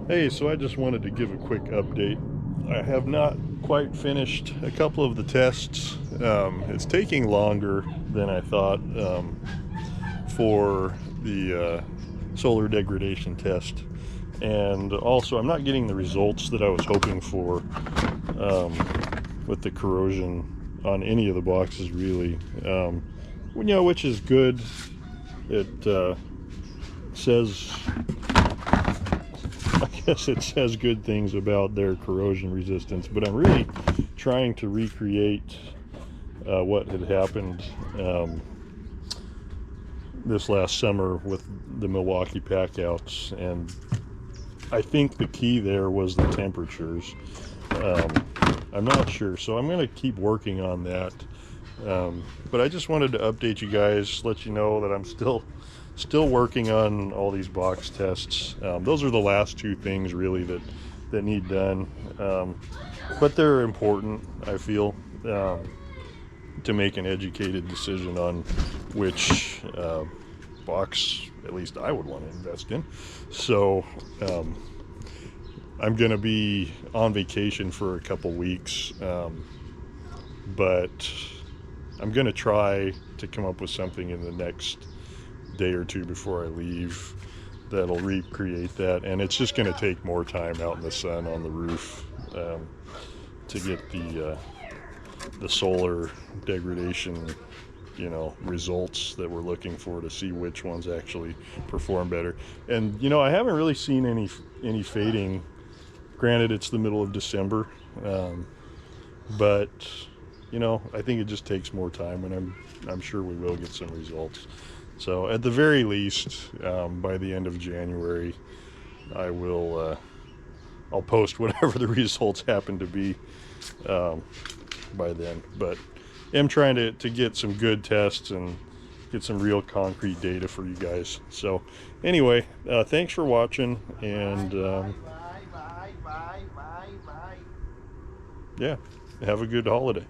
Hey, so I just wanted to give a quick update. I have not quite finished a couple of the tests. It's taking longer than I thought for the solar degradation test. And also, I'm not getting the results that I was hoping for with the corrosion on any of the boxes, really. Which is good. It says I guess it says good things about their corrosion resistance, but I'm really trying to recreate what had happened this last summer with the Milwaukee packouts, and I think the key there was the temperatures. I'm not sure, so I'm going to keep working on that. But I just wanted to update you guys, let you know that I'm still working on all these box tests. Those are the last two things really that need done, but they're important, I feel, to make an educated decision on which box at least I would want to invest in. So I'm gonna be on vacation for a couple weeks, but I'm gonna try to come up with something in the next day or two before I leave that'll recreate that, and it's just going to take more time out in the sun on the roof to get the solar degradation results that we're looking for, to see which ones actually perform better. And I haven't really seen any fading. Granted, it's the middle of December, but I think it just takes more time, and I'm sure we will get some results. So at the very least, by the end of January, I'll post whatever the results happen to be by then. But I'm trying to get some good tests and get some real concrete data for you guys. So anyway, thanks for watching, and yeah, have a good holiday.